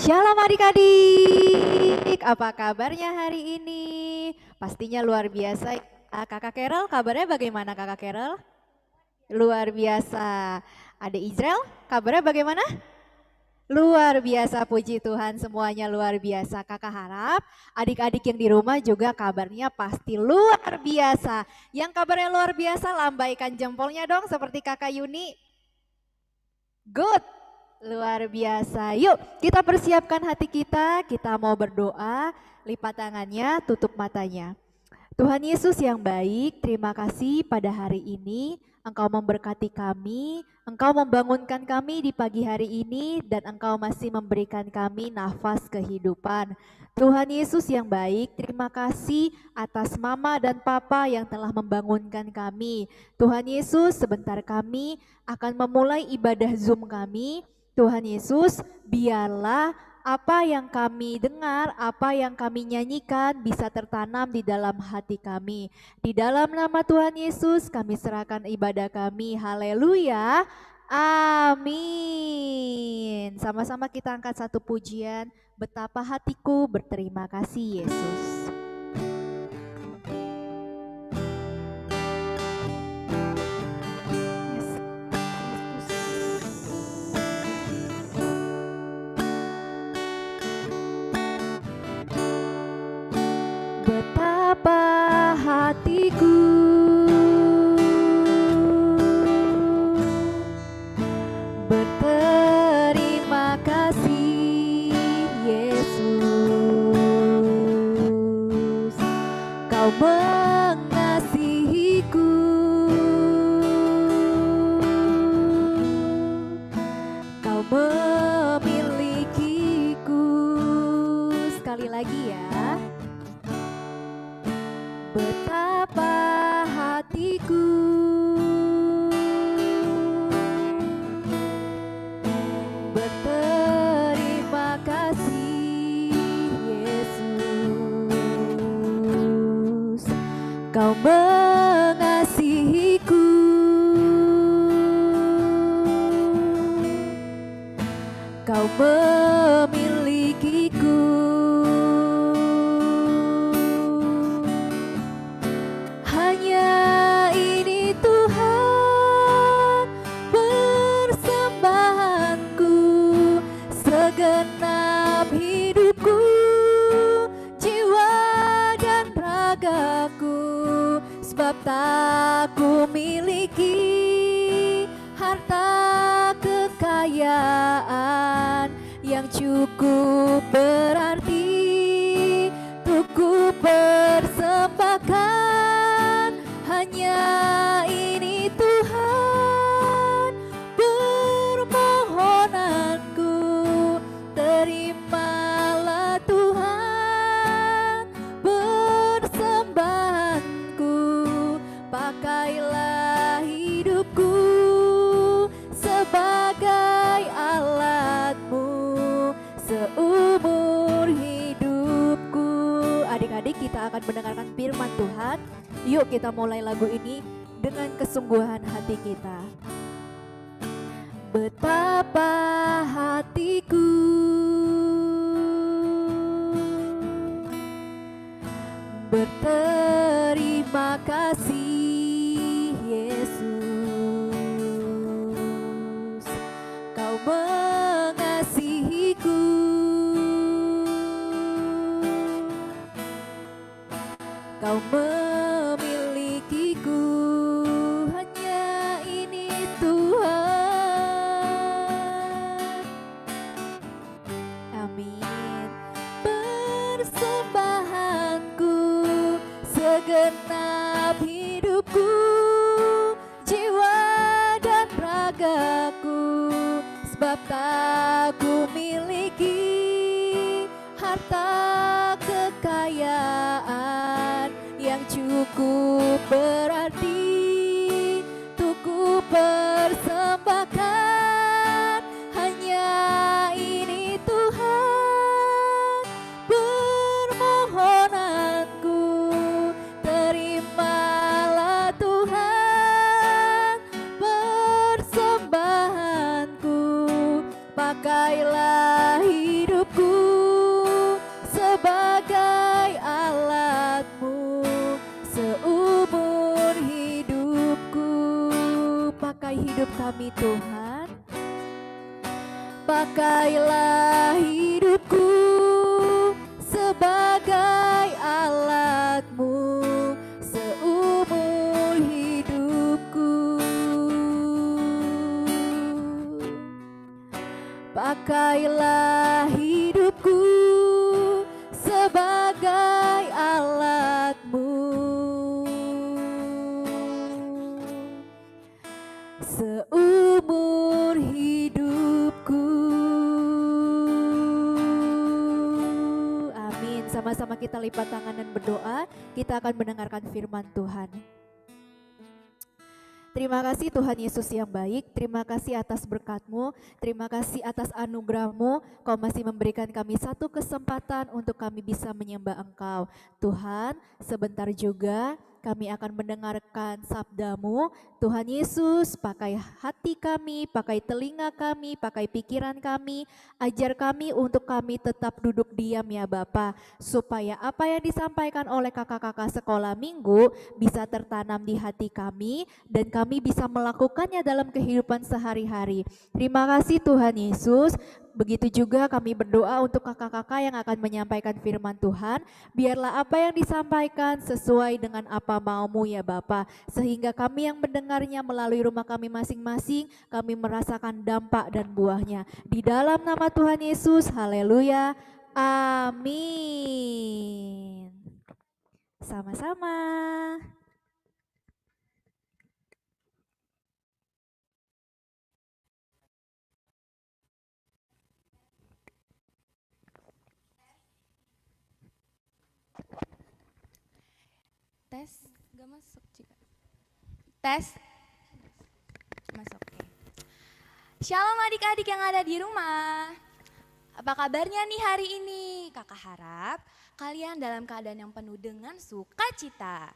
Shalom adik-adik, apa kabarnya hari ini? Pastinya luar biasa ya. Kakak Carol, kabarnya bagaimana Kakak Carol? Luar biasa. Adik Israel, kabarnya bagaimana? Luar biasa, puji Tuhan, semuanya luar biasa. Kakak harap adik-adik yang di rumah juga kabarnya pasti luar biasa. Yang kabarnya luar biasa, lambaikan jempolnya dong seperti Kakak Yuni. Good. Luar biasa. Yuk kita persiapkan hati kita mau berdoa, lipat tangannya, tutup matanya. Tuhan Yesus yang baik, terima kasih pada hari ini Engkau memberkati kami, Engkau membangunkan kami di pagi hari ini dan Engkau masih memberikan kami nafas kehidupan. Tuhan Yesus yang baik, terima kasih atas mama dan papa yang telah membangunkan kami. Tuhan Yesus, sebentar kami akan memulai ibadah Zoom kami. Tuhan Yesus, biarlah apa yang kami dengar, apa yang kami nyanyikan bisa tertanam di dalam hati kami. Di dalam nama Tuhan Yesus kami serahkan ibadah kami. Haleluya. Amin. Sama-sama kita angkat satu pujian. Betapa hatiku berterima kasih Yesus. Betapa hatiku berterima kasih Yesus, Kau mengasihiku, Kau memilikiku. Sekali lagi ya. Betapa hatiku berterima kasih Yesus, Kau mengasihiku, Kau memilikiku. Segenap hidupku, jiwa dan ragaku, sebab tak ku miliki harta kekayaan yang cukup berarti untuk ku persembahkan. Hanya ini Tuhan permohonanku, terimalah Tuhan persembahanku, pakailah hidupku sebagai alatmu seumur hidupku. Adik-adik, kita akan mendengarkan firman Tuhan. Yuk kita mulai lagu ini dengan kesungguhan hati kita. Betapa hatiku berterima kasih Yesus, Kau mengasihiku, Kau memilikiku. Hanya ini Tuhan. Amin. Persembahanku, segenap hidupku, jiwa dan ragaku, sebab tak ku miliki harta kekayaan yang cukup berarti untuk ku persembahkan. Hanya ini Tuhan permohonanku, terimalah Tuhan persembahanku, pakailah hidupku hidup kami Tuhan. Pakailah hidupku sebagai alat-Mu seumur hidupku. Pakailah hidupku sebagai alat-Mu seumur hidupku. Amin. Sama-sama kita lipat tangan dan berdoa. Kita akan mendengarkan firman Tuhan. Terima kasih Tuhan Yesus yang baik, terima kasih atas berkat-Mu, terima kasih atas anugerah-Mu, Kau masih memberikan kami satu kesempatan untuk kami bisa menyembah Engkau. Tuhan, sebentar juga kami akan mendengarkan sabda-Mu. Tuhan Yesus, pakai hati kami, pakai telinga kami, pakai pikiran kami, ajar kami untuk kami tetap duduk diam ya Bapa, supaya apa yang disampaikan oleh kakak-kakak sekolah minggu bisa tertanam di hati kami dan kami bisa melakukannya dalam kehidupan sehari-hari. Terima kasih Tuhan Yesus. Begitu juga kami berdoa untuk kakak-kakak yang akan menyampaikan firman Tuhan. Biarlah apa yang disampaikan sesuai dengan apa mau-Mu ya Bapa, sehingga kami yang mendengarnya melalui rumah kami masing-masing, kami merasakan dampak dan buahnya. Di dalam nama Tuhan Yesus, haleluya, amin. Sama-sama. Tes, gak masuk juga. Tes, masuk. Okay. Shalom adik-adik yang ada di rumah. Apa kabarnya nih hari ini? Kakak harap kalian dalam keadaan yang penuh dengan sukacita.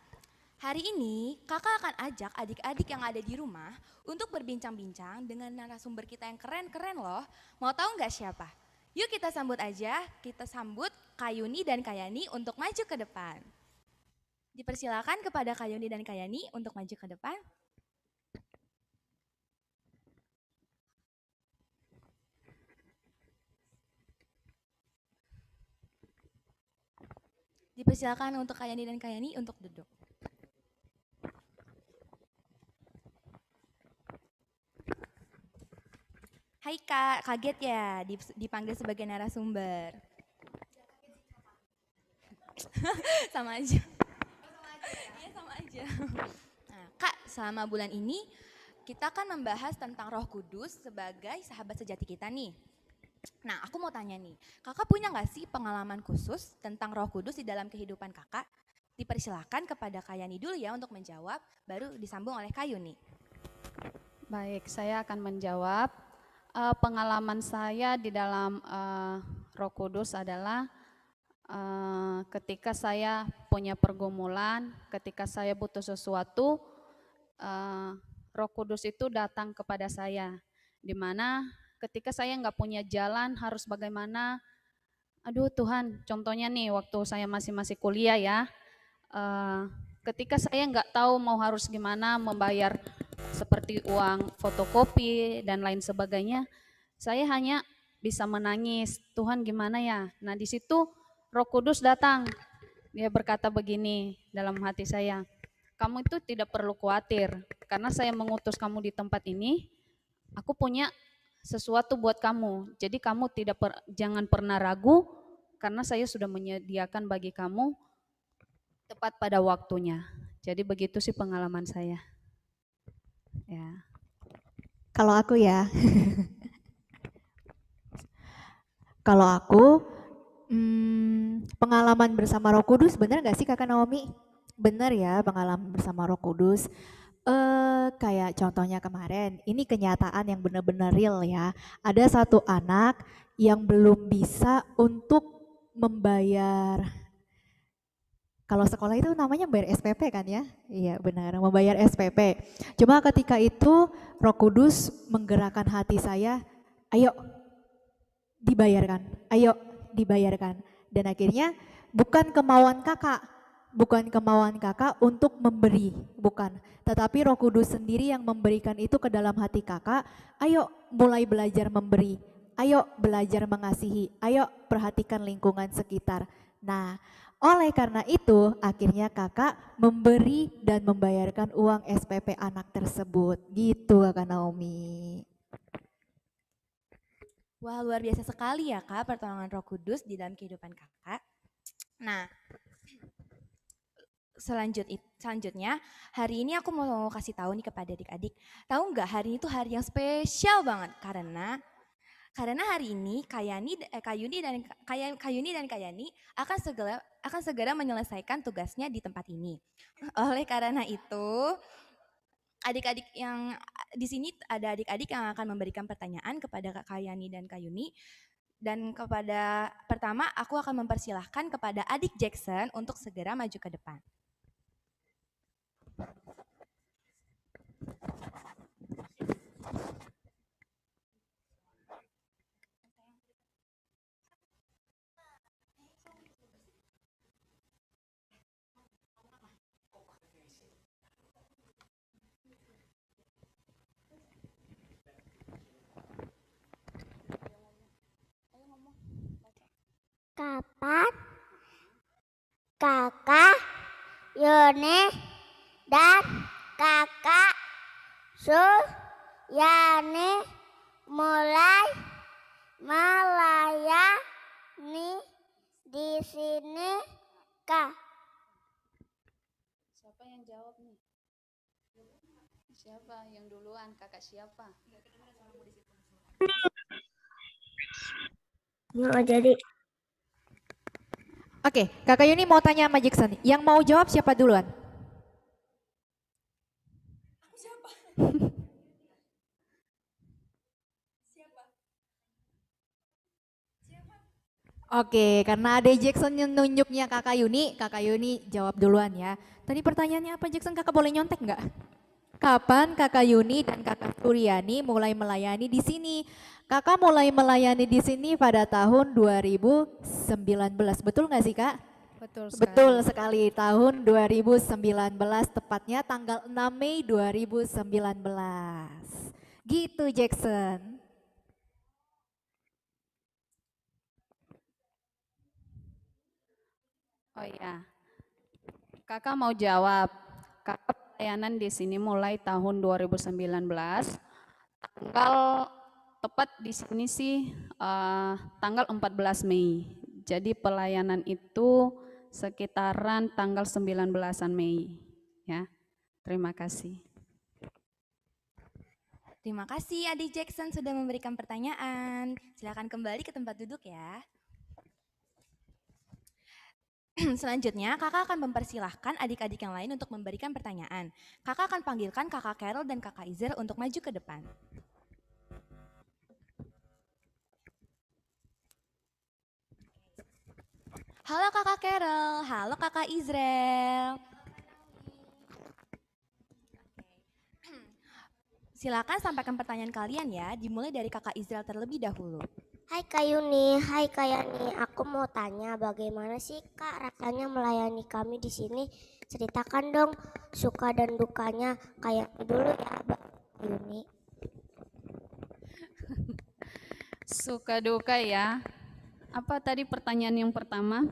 Hari ini kakak akan ajak adik-adik yang ada di rumah untuk berbincang-bincang dengan narasumber kita yang keren-keren loh. Mau tahu nggak siapa? Yuk kita sambut aja, kita sambut Kayuni dan Kayani untuk maju ke depan. Dipersilakan kepada Kayuni dan Kayani untuk maju ke depan. Dipersilakan untuk Kayani dan Kayani untuk duduk. Hai Kak, kaget ya dipanggil sebagai narasumber. Sama aja. Iya sama aja. Nah, Kak, selama bulan ini kita akan membahas tentang Roh Kudus sebagai sahabat sejati kita nih. Nah, aku mau tanya nih, kakak punya nggak sih pengalaman khusus tentang Roh Kudus di dalam kehidupan kakak? Dipersilahkan kepada Kayani dulu ya untuk menjawab, baru disambung oleh Kayuni. Baik, saya akan menjawab. Pengalaman saya di dalam Roh Kudus adalah ketika saya punya pergumulan, ketika saya butuh sesuatu, Roh Kudus itu datang kepada saya, di mana ketika saya nggak punya jalan harus bagaimana, aduh Tuhan, contohnya nih waktu saya masih kuliah ya, ketika saya nggak tahu mau harus gimana membayar seperti uang fotokopi dan lain sebagainya, saya hanya bisa menangis, Tuhan gimana ya? Nah di situ Roh Kudus datang, dia berkata begini dalam hati saya, kamu itu tidak perlu khawatir, karena saya mengutus kamu di tempat ini, aku punya sesuatu buat kamu, jadi kamu jangan pernah ragu, karena saya sudah menyediakan bagi kamu tepat pada waktunya. Jadi begitu sih pengalaman saya. Ya. Kalau aku ya, kalau aku pengalaman bersama Roh Kudus, benar gak sih Kakak Naomi? Benar ya, pengalaman bersama Roh Kudus. Kayak contohnya kemarin, ini kenyataan yang benar-benar real ya. Ada satu anak yang belum bisa untuk membayar, kalau sekolah itu namanya bayar SPP kan ya? Iya benar, membayar SPP. Cuma ketika itu Roh Kudus menggerakkan hati saya, ayo dibayarkan, ayo dibayarkan. Dan akhirnya bukan kemauan kakak, bukan kemauan kakak untuk memberi, bukan. Tetapi Roh Kudus sendiri yang memberikan itu ke dalam hati kakak. Ayo mulai belajar memberi, ayo belajar mengasihi, ayo perhatikan lingkungan sekitar. Nah, oleh karena itu akhirnya kakak memberi dan membayarkan uang SPP anak tersebut. Gitu Kakak Naomi. Wah, luar biasa sekali ya Kak pertolongan Roh Kudus di dalam kehidupan Kakak. Nah, selanjutnya hari ini aku mau kasih tahu nih kepada adik-adik. Tahu nggak hari ini tuh hari yang spesial banget karena hari ini Kayuni dan Kayani akan segera menyelesaikan tugasnya di tempat ini. Oleh karena itu, adik-adik yang di sini ada adik-adik yang akan memberikan pertanyaan kepada Kak Kayani dan Kayuni. Dan pertama aku akan mempersilahkan kepada adik Jackson untuk segera maju ke depan. Kapan kakak Yuni dan kakak Suyani mulai melayani di sini, Kak? Siapa yang jawab nih? Siapa yang duluan? Kakak siapa? Mau jadi. Oke, Kakak Yuni mau tanya sama Jackson. Yang mau jawab siapa duluan? Aku siapa? Oke, karena ada Jackson yang nunjuknya Kakak Yuni jawab duluan ya. Tadi pertanyaannya apa Jackson? Kakak boleh nyontek nggak? Kapan Kakak Yuni dan Kakak Suryani mulai melayani di sini? Kakak mulai melayani di sini pada tahun 2019, betul nggak sih Kak? Betul sekali. Betul sekali, tahun 2019, tepatnya tanggal 6 Mei 2019. Gitu Jackson. Oh iya, kakak mau jawab. Kakak pelayanan di sini mulai tahun 2019. Tanggal tepat di sini sih tanggal 14 Mei. Jadi pelayanan itu sekitaran tanggal 19-an Mei. Ya, terima kasih. Terima kasih adik Jackson sudah memberikan pertanyaan. Silakan kembali ke tempat duduk ya. Selanjutnya, kakak akan mempersilahkan adik-adik yang lain untuk memberikan pertanyaan. Kakak akan panggilkan kakak Carol dan kakak Izer untuk maju ke depan. Halo kakak Carol, halo kakak Israel. Silakan sampaikan pertanyaan kalian ya, dimulai dari kakak Israel terlebih dahulu. Hai Kak Yuni, hai Kak Yani. Aku mau tanya bagaimana sih Kak rasanya melayani kami di sini? Ceritakan dong suka dan dukanya kayak dulu ya, Kak Yuni. Suka duka ya. Apa tadi pertanyaan yang pertama?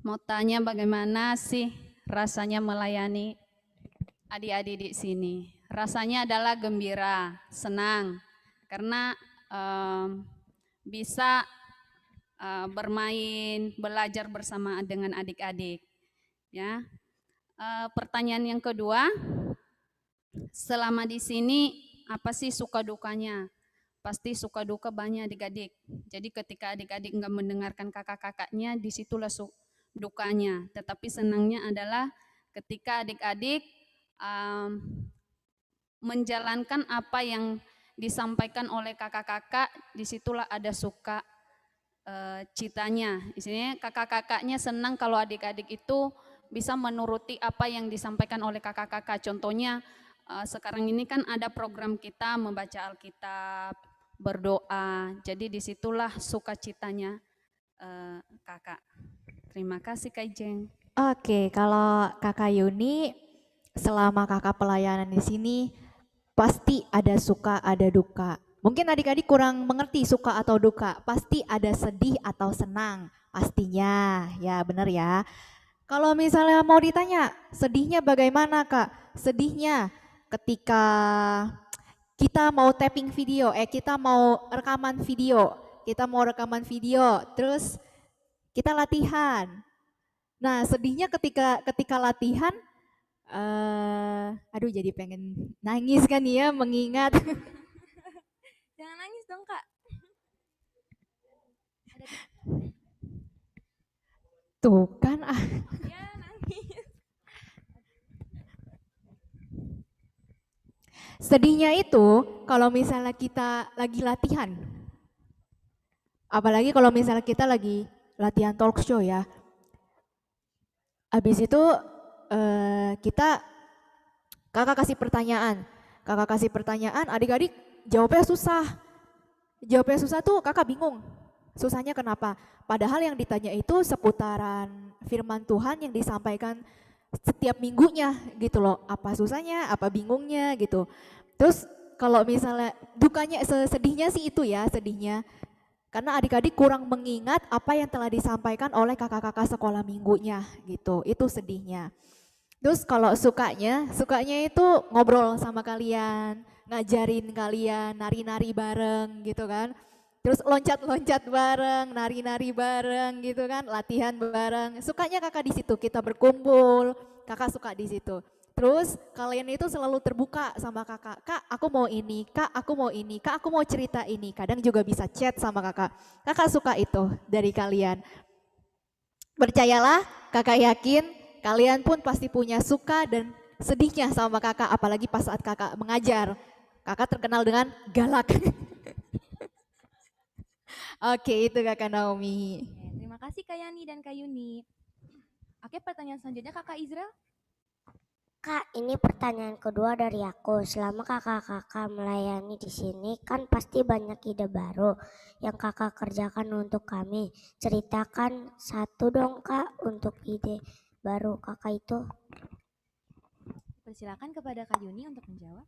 Mau tanya bagaimana sih rasanya melayani adik-adik di sini? Rasanya adalah gembira, senang, karena bisa bermain, belajar bersama dengan adik-adik. Ya, pertanyaan yang kedua, selama di sini apa sih suka dukanya? Pasti suka duka banyak adik-adik. Jadi ketika adik-adik nggak mendengarkan kakak-kakaknya, disitulah dukanya. Tetapi senangnya adalah ketika adik-adik menjalankan apa yang disampaikan oleh kakak-kakak, disitulah ada suka citanya. Isinya kakak-kakaknya senang kalau adik-adik itu bisa menuruti apa yang disampaikan oleh kakak-kakak. Contohnya sekarang ini kan ada program kita membaca Alkitab, berdoa. Jadi disitulah sukacitanya kakak. Terima kasih Kak Jeng. Oke, kalau Kakak Yuni selama Kakak pelayanan di sini pasti ada suka, ada duka. Mungkin adik-adik kurang mengerti suka atau duka. Pasti ada sedih atau senang, pastinya. Ya, benar ya. Kalau misalnya mau ditanya, sedihnya bagaimana, Kak? Sedihnya ketika kita mau tapping video, kita mau rekaman video. Kita mau rekaman video, terus kita latihan. Nah, sedihnya ketika ketika latihan, aduh jadi pengen nangis kan ya mengingat. Jangan nangis dong Kak. Tuh kan, Ya nangis. sedihnya itu kalau misalnya kita lagi latihan. Apalagi kalau misalnya kita lagi latihan talk show ya. Habis itu kita kakak kasih pertanyaan. Kakak kasih pertanyaan, adik-adik jawabnya susah. Jawabnya susah tuh kakak bingung. Susahnya kenapa? Padahal yang ditanya itu seputaran firman Tuhan yang disampaikan setiap minggunya gitu loh. Apa susahnya, apa bingungnya gitu. Terus kalau misalnya dukanya, sedihnya sih itu ya, sedihnya. Karena adik-adik kurang mengingat apa yang telah disampaikan oleh kakak-kakak sekolah minggunya gitu. Itu sedihnya. Terus kalau sukanya, sukanya itu ngobrol sama kalian, ngajarin kalian, nari-nari bareng gitu kan. Terus loncat-loncat bareng, nari-nari bareng gitu kan, latihan bareng. Sukanya kakak di situ, kita berkumpul, kakak suka di situ. Terus kalian itu selalu terbuka sama kakak, kak aku mau ini, kak aku mau ini, kak aku mau cerita ini. Kadang juga bisa chat sama kakak. Kakak suka itu dari kalian. Percayalah, kakak yakin kalian pun pasti punya suka dan sedihnya sama kakak, apalagi pas saat kakak mengajar. Kakak terkenal dengan galak. Oke, itu kakak Naomi. Oke, terima kasih Kak Yani dan Kak Yuni. Oke, pertanyaan selanjutnya Kakak Israel. Kak, ini pertanyaan kedua dari aku. Selama kakak-kakak melayani di sini, kan pasti banyak ide baru yang kakak kerjakan untuk kami. Ceritakan satu dong kak untuk ide baru kakak itu. Persilakan kepada Kak Yuni untuk menjawab.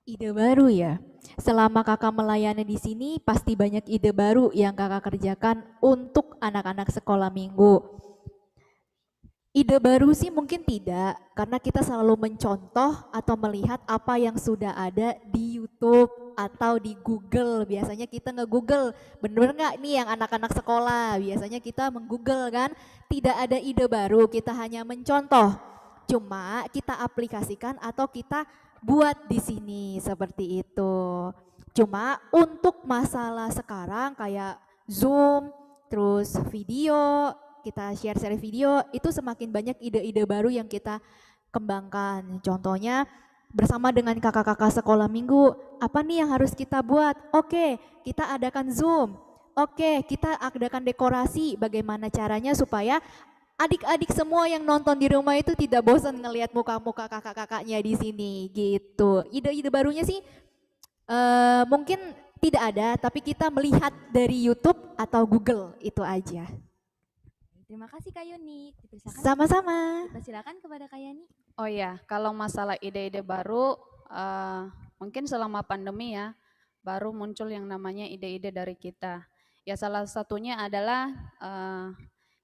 Ide baru ya. Selama kakak melayani di sini, pasti banyak ide baru yang kakak kerjakan untuk anak-anak sekolah minggu. Ide baru sih mungkin tidak, karena kita selalu mencontoh atau melihat apa yang sudah ada di YouTube atau di Google. Biasanya kita nge-Google, bener nggak nih yang anak-anak sekolah? Biasanya kita meng-Google kan, tidak ada ide baru, kita hanya mencontoh. Cuma kita aplikasikan atau kita buat di sini seperti itu. Cuma untuk masalah sekarang kayak Zoom, terus video, kita share-share video, itu semakin banyak ide-ide baru yang kita kembangkan. Contohnya bersama dengan kakak-kakak sekolah minggu, apa nih yang harus kita buat? Oke, kita adakan Zoom. Oke, kita adakan dekorasi. Bagaimana caranya supaya adik-adik semua yang nonton di rumah itu tidak bosan ngelihat muka-muka kakak-kakaknya di sini gitu. Ide-ide barunya sih mungkin tidak ada, tapi kita melihat dari YouTube atau Google itu aja. Terima kasih Kak Yuni. Sama-sama. Persilakan kepada Kak Yani. Oh ya, kalau masalah ide-ide baru, mungkin selama pandemi ya, baru muncul yang namanya ide-ide dari kita. Ya salah satunya adalah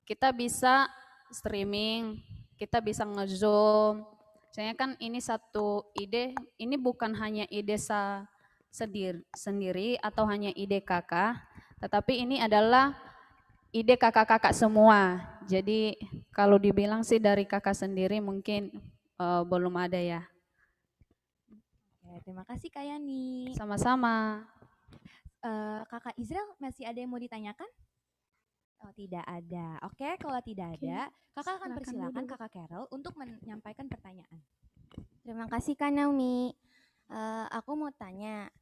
kita bisa streaming, kita bisa nge-zoom. Misalnya kan ini satu ide, ini bukan hanya ide sendiri atau hanya ide kakak, tetapi ini adalah ide kakak-kakak semua. Jadi kalau dibilang sih dari kakak sendiri mungkin belum ada ya. Oke, terima kasih Kak Yani. Sama-sama. Kakak Israel masih ada yang mau ditanyakan? Oh tidak ada. Oke, kalau tidak ada, kakak akan persilakan kakak Carol untuk menyampaikan pertanyaan. Terima kasih Kak Naomi. Aku mau tanya,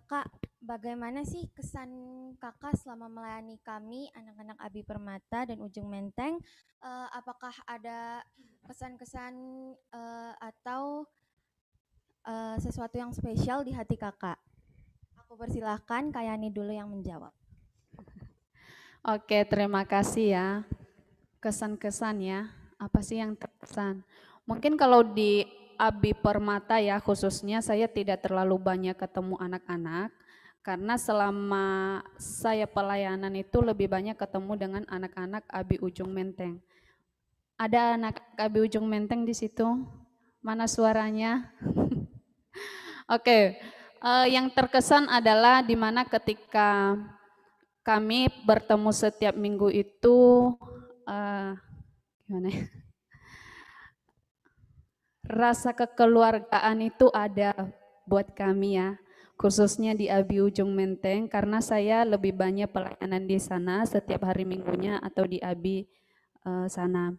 Kak, bagaimana sih kesan kakak selama melayani kami anak-anak Abi Permata dan Ujung Menteng? Apakah ada kesan-kesan atau sesuatu yang spesial di hati kakak? Aku persilahkan Kak Yani dulu yang menjawab. Oke, terima kasih ya. Kesan-kesan ya. apa sih yang terkesan? Mungkin kalau di Abi Permata ya khususnya saya tidak terlalu banyak ketemu anak-anak karena selama saya pelayanan itu lebih banyak ketemu dengan anak-anak Abi Ujung Menteng. Ada anak Abi Ujung Menteng di situ? Mana suaranya? Oke, yang terkesan adalah di mana ketika kami bertemu setiap minggu itu gimana ya? Rasa kekeluargaan itu ada buat kami ya, khususnya di Abi Ujung Menteng karena saya lebih banyak pelayanan di sana setiap hari minggunya atau di Abi sana.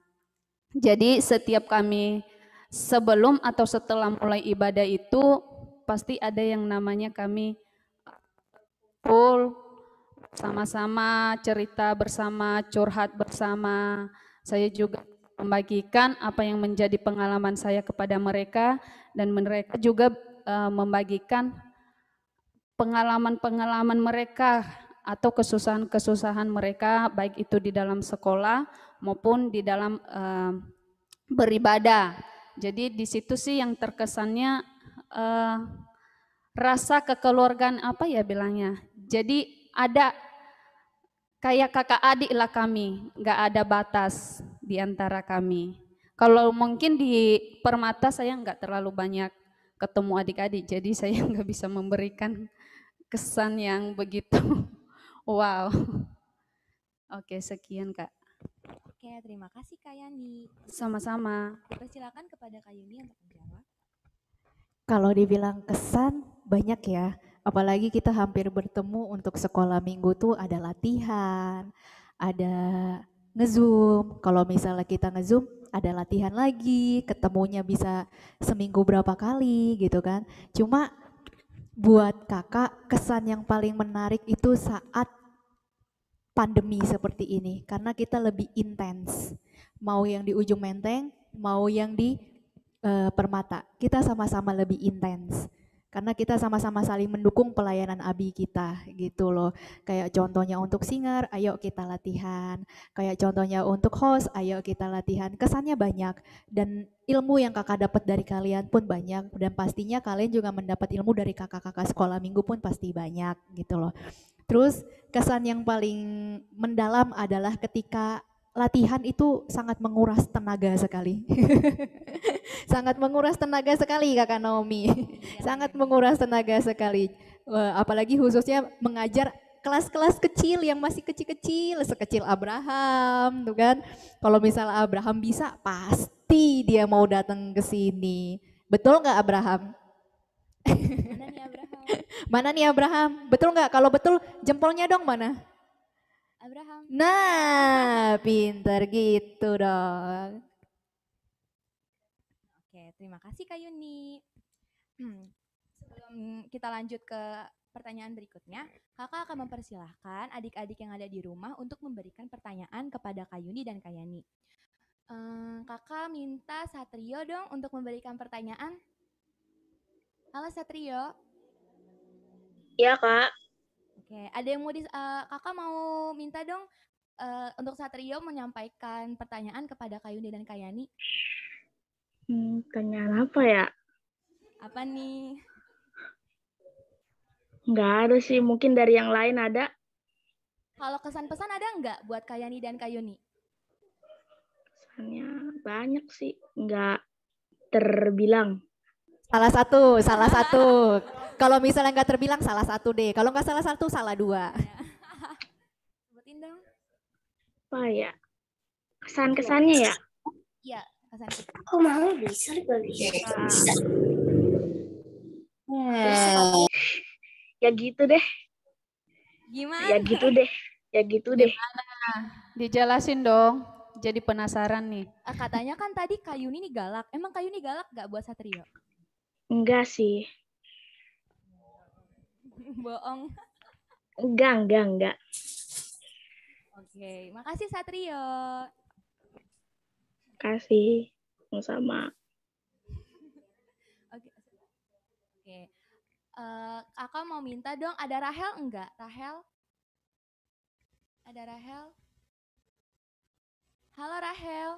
Jadi setiap kami sebelum atau setelah mulai ibadah itu pasti ada yang namanya kami full sama-sama cerita bersama, curhat bersama. Saya juga membagikan apa yang menjadi pengalaman saya kepada mereka dan mereka juga membagikan pengalaman-pengalaman mereka atau kesusahan-kesusahan mereka baik itu di dalam sekolah maupun di dalam beribadah. Jadi di situ sih yang terkesannya rasa kekeluargaan apa ya bilangnya. Jadi ada kayak kakak adik lah kami, nggak ada batas di antara kami. Kalau mungkin di Permata saya nggak terlalu banyak ketemu adik-adik, jadi saya nggak bisa memberikan kesan yang begitu. Wow. Oke, sekian Kak. Oke, terima kasih Kak Yani. Sama-sama. Dipersilakan kepada Kak Yuni untuk menjawab. Kalau dibilang kesan banyak ya, apalagi kita hampir bertemu untuk sekolah minggu tuh ada latihan, ada nge-zoom. Kalau misalnya kita nge-zoom ada latihan lagi, ketemunya bisa seminggu berapa kali gitu kan. Cuma buat kakak kesan yang paling menarik itu saat pandemi seperti ini karena kita lebih intens. Mau yang di ujung Menteng, mau yang di Permata, kita sama-sama lebih intens karena kita sama-sama saling mendukung pelayanan ABI kita gitu loh. Kayak contohnya untuk singer, ayo kita latihan. Kayak contohnya untuk host, ayo kita latihan. Kesannya banyak dan ilmu yang kakak dapat dari kalian pun banyak dan pastinya kalian juga mendapat ilmu dari kakak-kakak sekolah minggu pun pasti banyak gitu loh. Terus kesan yang paling mendalam adalah ketika latihan itu sangat menguras tenaga sekali. Sangat menguras tenaga sekali Kakak Naomi. Sangat menguras tenaga sekali. Apalagi khususnya mengajar kelas-kelas kecil yang masih kecil-kecil, sekecil Abraham, tuh kan. Kalau misalnya Abraham bisa, pasti dia mau datang ke sini. Betul nggak Abraham? Mana nih Abraham? Mana nih Abraham? Betul nggak? Kalau betul, jempolnya dong mana? Abraham. Nah, pinter gitu dong. Oke, terima kasih Kak Yuni. Sebelum kita lanjut ke pertanyaan berikutnya, kakak akan mempersilahkan adik-adik yang ada di rumah untuk memberikan pertanyaan kepada Kak Yuni dan Kak Yani. Kakak minta Satrio dong untuk memberikan pertanyaan. Halo Satrio. Iya kak. Oke, ada yang mau kakak mau minta dong untuk Satrio menyampaikan pertanyaan kepada Kak Yuni dan Kak Yani. Pertanyaan apa ya? Apa nih? Nggak ada sih, mungkin dari yang lain ada. Kalau kesan pesan ada nggak buat Kak Yani dan Kak Yuni? Kesannya banyak sih, nggak terbilang. Salah satu. Kalau misalnya nggak terbilang salah satu deh. Kalau nggak salah satu, salah dua. Sebutin dong. Apa ya? Kesan-kesannya ya? Iya, kesan pesan. Aku mau bisa juga bisa. Ya gitu deh. Gimana? Ya gitu deh. Ya gitu deh. Dijelasin dong. Jadi penasaran nih. Katanya kan tadi Kak Yuni nih galak. Emang Kak Yuni galak nggak buat Satrio? Enggak sih. Bohong. Enggak. Oke, makasih Satrio. Kasih. Sama. Oke. Kakak mau minta dong, ada Rahel enggak? Rahel? Ada Rahel? Halo Rahel.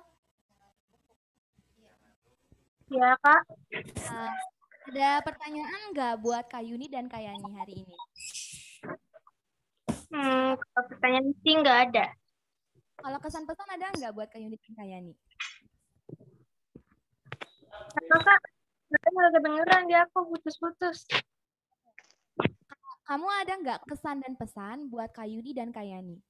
Ya, Kak. Ada pertanyaan nggak buat Kak Yuni dan Kak Yani hari ini? Kalau pertanyaan sih nggak ada. Kalau kesan pesan ada nggak buat Kak Yuni dan Kak Yani? Kak, nggak kedengeran dia, aku putus-putus. Kamu ada nggak kesan dan pesan buat Kak Yuni dan Kak Yani?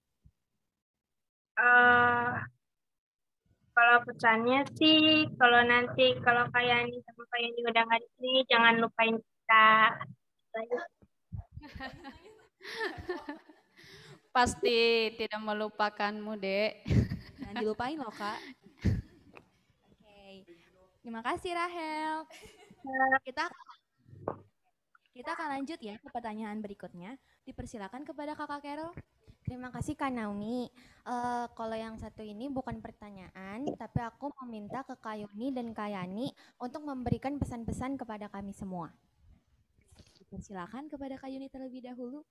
Kalau pesannya sih, kalau nanti kalau Kak Yani sama Kak Yani udah nggak di sini, jangan lupain kita. Pasti tidak melupakanmu, Dek. Jangan dilupain loh, Kak. Oke. Terima kasih, Rahel. Kita akan lanjut ya ke pertanyaan berikutnya. Dipersilakan kepada Kakak Carol. Terima kasih Kak Naomi. Kalau yang satu ini bukan pertanyaan, tapi aku meminta ke Kak Yuni dan Kak Yani untuk memberikan pesan-pesan kepada kami semua. Dipersilakan kepada Kak Yuni terlebih dahulu.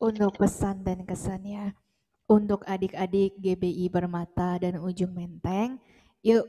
Untuk pesan dan kesannya, untuk adik-adik GBI Permata dan Ujung Menteng, yuk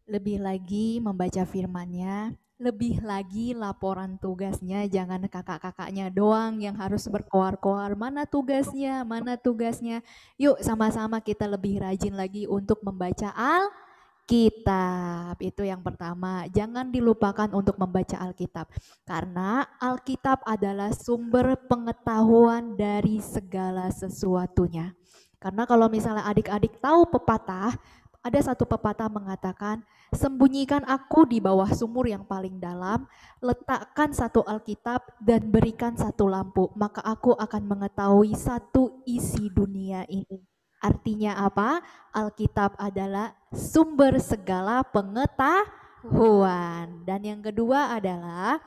lebih lagi membaca firman-Nya, lebih lagi laporan tugasnya, jangan kakak-kakaknya doang yang harus berkoar-koar, mana tugasnya, mana tugasnya. Yuk sama-sama kita lebih rajin lagi untuk membaca Alkitab. Itu yang pertama, jangan dilupakan untuk membaca Alkitab. Karena Alkitab adalah sumber pengetahuan dari segala sesuatunya. Karena kalau misalnya adik-adik tahu pepatah, ada satu pepatah mengatakan, sembunyikan aku di bawah sumur yang paling dalam, letakkan satu Alkitab dan berikan satu lampu, maka aku akan mengetahui satu isi dunia ini. Artinya apa? Alkitab adalah sumber segala pengetahuan. Dan yang kedua adalah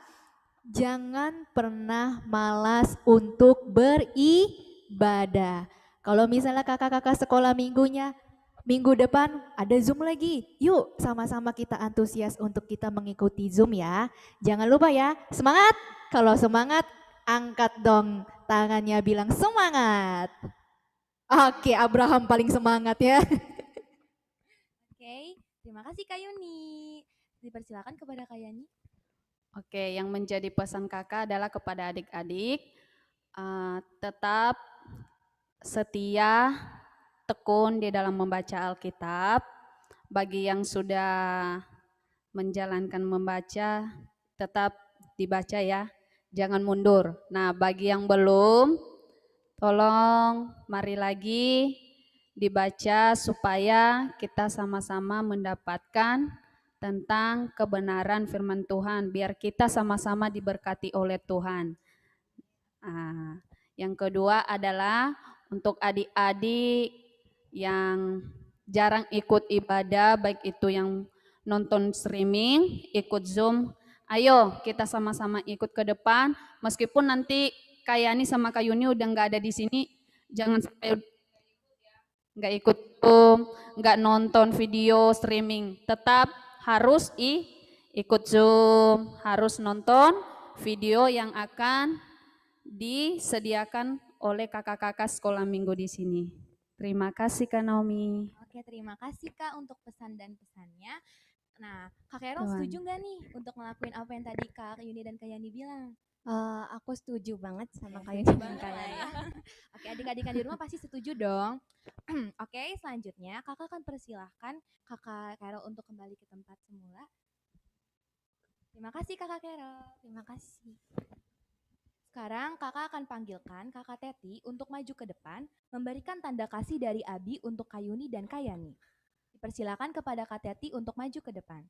jangan pernah malas untuk beribadah. Kalau misalnya kakak-kakak sekolah minggunya, minggu depan ada Zoom lagi. Yuk sama-sama kita antusias untuk kita mengikuti Zoom ya. Jangan lupa ya, semangat. Kalau semangat, angkat dong tangannya bilang semangat. Oke, Abraham paling semangat ya. Oke, terima kasih Kak Yuni. Dipersilakan kepada Kak Yani. Oke, yang menjadi pesan kakak adalah kepada adik-adik, tetap setia, tekun di dalam membaca Alkitab. Bagi yang sudah menjalankan membaca, tetap dibaca ya, jangan mundur. Nah, bagi yang belum, tolong mari lagi dibaca supaya kita sama-sama mendapatkan tentang kebenaran firman Tuhan, biar kita sama-sama diberkati oleh Tuhan. Yang kedua adalah untuk adik-adik yang jarang ikut ibadah, baik itu yang nonton streaming, ikut Zoom, ayo kita sama-sama ikut ke depan, meskipun nanti Kak Yani sama Kak Yuni udah nggak ada di sini, jangan sampai nggak ikut Zoom, nggak nonton video streaming, tetap harus ikut Zoom, harus nonton video yang akan disediakan oleh kakak-kakak sekolah minggu di sini. Terima kasih Kak Naomi. Oke, terima kasih Kak untuk pesan dan pesannya. Nah, Kak Carol setuju nggak nih untuk ngelakuin apa yang tadi Kak Yuni dan Kak Yani bilang? Aku setuju banget sama Kak Yuni dan Kak Yani. Oke, adik-adik di rumah pasti setuju dong. Oke, selanjutnya kakak akan persilahkan Kakak Carol untuk kembali ke tempat semula. Terima kasih Kakak Carol. Terima kasih. Sekarang kakak akan panggilkan Kakak Teti untuk maju ke depan, memberikan tanda kasih dari Abi untuk Kak Yuni dan Kak Yani. Dipersilakan kepada Kak Teti untuk maju ke depan.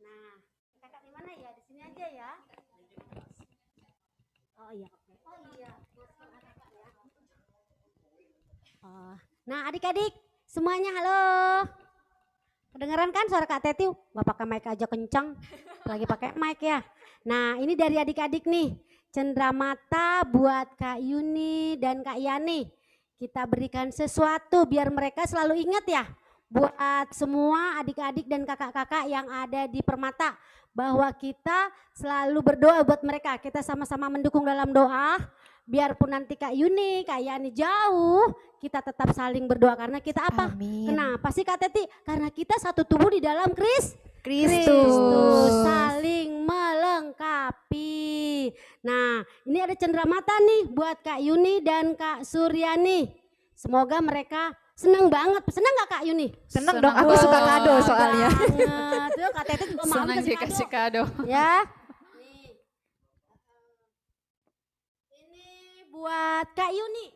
Nah, kakak di mana ya? Di sini aja ya. Oh iya. Oh iya. Nah, adik-adik semuanya halo. Kedengeran kan suara Kak Teti? Gak pakai mic aja kencang. Lagi pakai mic ya. Nah, ini dari adik-adik nih. Cenderamata buat Kak Yuni dan Kak Yani. Kita berikan sesuatu biar mereka selalu ingat ya. Buat semua adik-adik dan kakak-kakak yang ada di Permata. bahwa kita selalu berdoa buat mereka. Kita sama-sama mendukung dalam doa. Biarpun nanti Kak Yuni, Kak Yani jauh, kita tetap saling berdoa karena kita apa? Amin. Kenapa sih Kak Teti? Karena kita satu tubuh di dalam Kristus. Saling melengkapi. Nah, ini ada cenderamata nih buat Kak Yuni dan Kak Suryani. Semoga mereka senang banget. Senang gak Kak Yuni? Senang dong, aku suka kado soalnya. Banget. Tuh Kak Teti juga mau Senang dikasih kado. Ya. Ini buat Kak Yuni.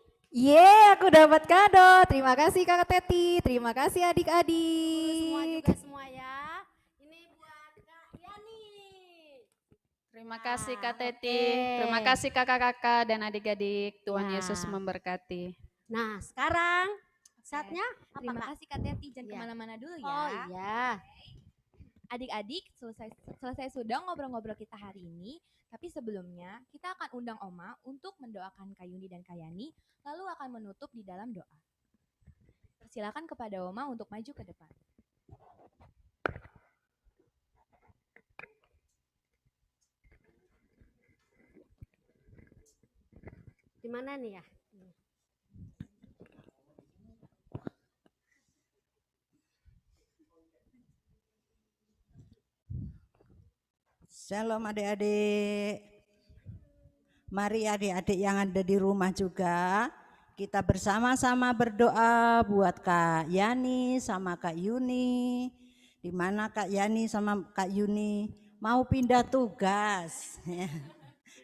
Aku dapat kado. Terima kasih Kak Teti. Terima kasih adik-adik. Semua juga semua ya. Ini buat Kak Yani. Terima kasih Kak Teti. oke. Terima kasih kakak-kakak dan adik-adik. Tuhan Ya. Yesus memberkati. Nah, sekarang saatnya apa Terima Kak? kasih Kak Teti, jangan Iya. kemana-mana dulu ya. Oh iya. Adik-adik, selesai sudah ngobrol-ngobrol kita hari ini. Tapi sebelumnya kita akan undang Oma untuk mendoakan Kak Yuni dan Kak Yani, lalu akan menutup di dalam doa. Persilakan kepada Oma untuk maju ke depan. Di mana nih ya? Shalom adik-adik. Mari adik-adik yang ada di rumah juga kita bersama-sama berdoa buat Kak Yani sama Kak Yuni. Di mana Kak Yani sama Kak Yuni mau pindah tugas.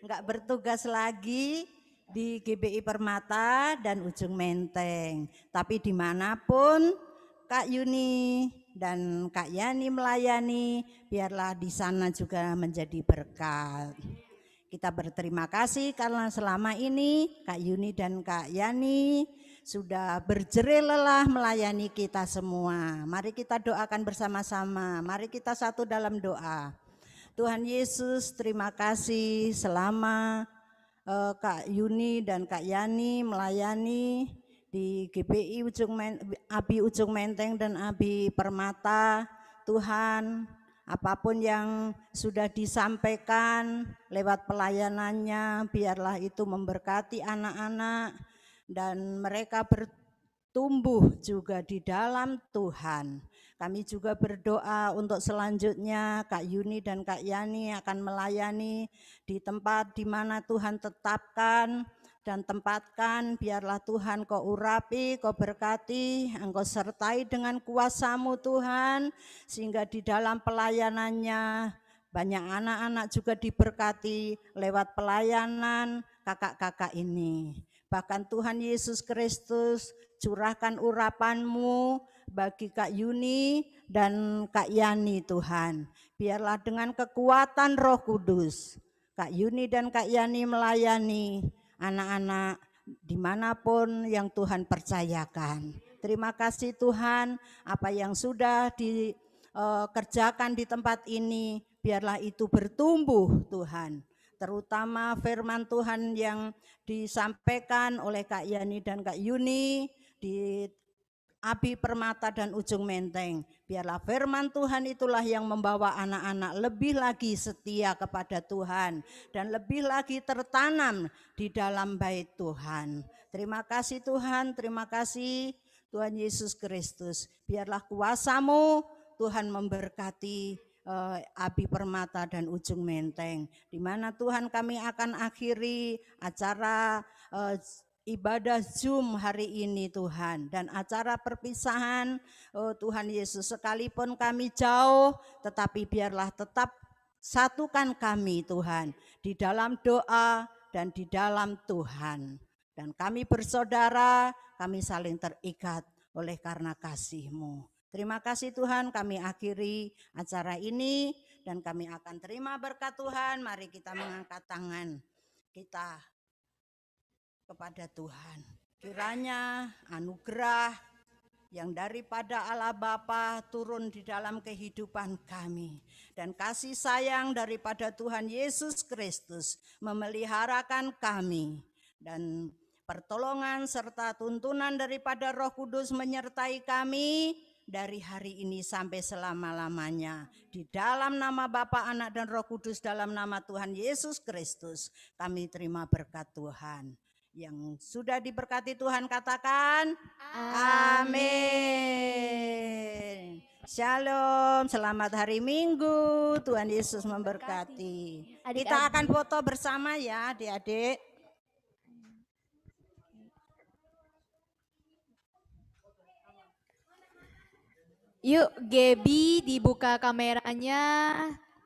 Enggak bertugas lagi di GBI Permata dan Ujung Menteng. Tapi dimanapun Kak Yuni dan Kak Yani melayani, biarlah di sana juga menjadi berkat. Kita berterima kasih karena selama ini Kak Yuni dan Kak Yani sudah berjerih lelah melayani kita semua. Mari kita doakan bersama-sama, mari kita satu dalam doa. Tuhan Yesus, terima kasih selama Kak Yuni dan Kak Yani melayani di GBI Abi Ujung Menteng dan Abi Permata. Tuhan, apapun yang sudah disampaikan lewat pelayanannya, biarlah itu memberkati anak-anak dan mereka bertumbuh juga di dalam Tuhan. Kami juga berdoa untuk selanjutnya Kak Yuni dan Kak Yani akan melayani di tempat di mana Tuhan tetapkan dan tempatkan. Biarlah Tuhan kau urapi, kau berkati, engkau sertai dengan kuasa-Mu Tuhan, sehingga di dalam pelayanannya banyak anak-anak juga diberkati lewat pelayanan kakak-kakak ini. Bahkan Tuhan Yesus Kristus curahkan urapan-Mu bagi Kak Yuni dan Kak Yani Tuhan. Biarlah dengan kekuatan Roh Kudus Kak Yuni dan Kak Yani melayani anak-anak dimanapun yang Tuhan percayakan. Terima kasih Tuhan, apa yang sudah dikerjakan di tempat ini, biarlah itu bertumbuh Tuhan. Terutama firman Tuhan yang disampaikan oleh Kak Yani dan Kak Yuni di Abi Permata dan Ujung Menteng. Biarlah firman Tuhan itulah yang membawa anak-anak lebih lagi setia kepada Tuhan dan lebih lagi tertanam di dalam bait Tuhan. Terima kasih Tuhan, terima kasih Tuhan Yesus Kristus. Biarlah kuasa-Mu Tuhan memberkati Abi Permata dan Ujung Menteng. Di mana Tuhan kami akan akhiri acara ibadah Zoom hari ini Tuhan, dan acara perpisahan. Tuhan Yesus, sekalipun kami jauh tetapi biarlah tetap satukan kami Tuhan di dalam doa dan di dalam Tuhan, dan kami bersaudara, kami saling terikat oleh karena kasih-Mu. Terima kasih Tuhan, kami akhiri acara ini dan kami akan terima berkat Tuhan. Mari kita mengangkat tangan kita kepada Tuhan. Kiranya anugerah yang daripada Allah Bapa turun di dalam kehidupan kami, dan kasih sayang daripada Tuhan Yesus Kristus memeliharakan kami, dan pertolongan serta tuntunan daripada Roh Kudus menyertai kami dari hari ini sampai selama-lamanya. Di dalam nama Bapa, Anak, dan Roh Kudus, dalam nama Tuhan Yesus Kristus, kami terima berkat Tuhan. Yang sudah diberkati Tuhan katakan amin. Shalom, selamat hari Minggu, Tuhan Yesus memberkati. Kita akan foto bersama ya adik-adik. Yuk, Gaby dibuka kameranya.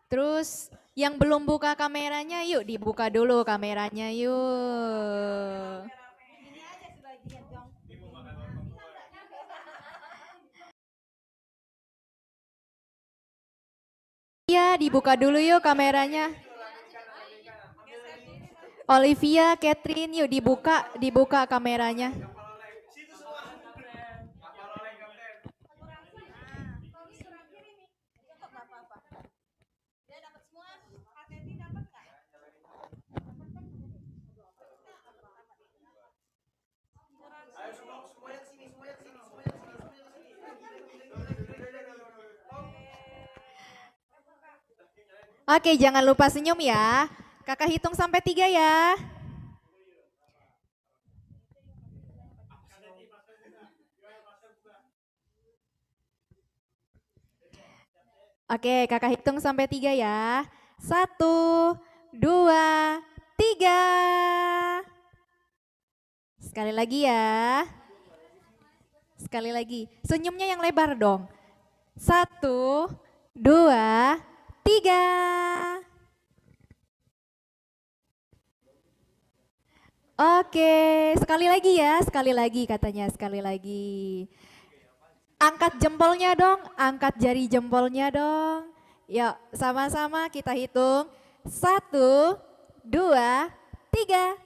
Terus yang belum buka kameranya, yuk dibuka dulu kameranya, yuk. Iya, dibuka dulu yuk kameranya. Olivia, Catherine, yuk dibuka kameranya. Oke, jangan lupa senyum ya. Kakak hitung sampai 3 ya. Oke, kakak hitung sampai 3 ya. 1, 2, 3. Sekali lagi ya. Sekali lagi. Senyumnya yang lebar dong. 1, 2, 3. Oke, sekali lagi ya, sekali lagi katanya, sekali lagi. Angkat jempolnya dong, angkat jari jempolnya dong. Yuk, sama-sama kita hitung. 1, 2, 3.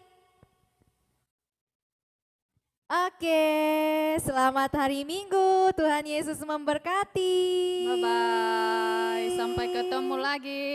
Oke, selamat hari Minggu. Tuhan Yesus memberkati. Bye-bye, sampai ketemu lagi.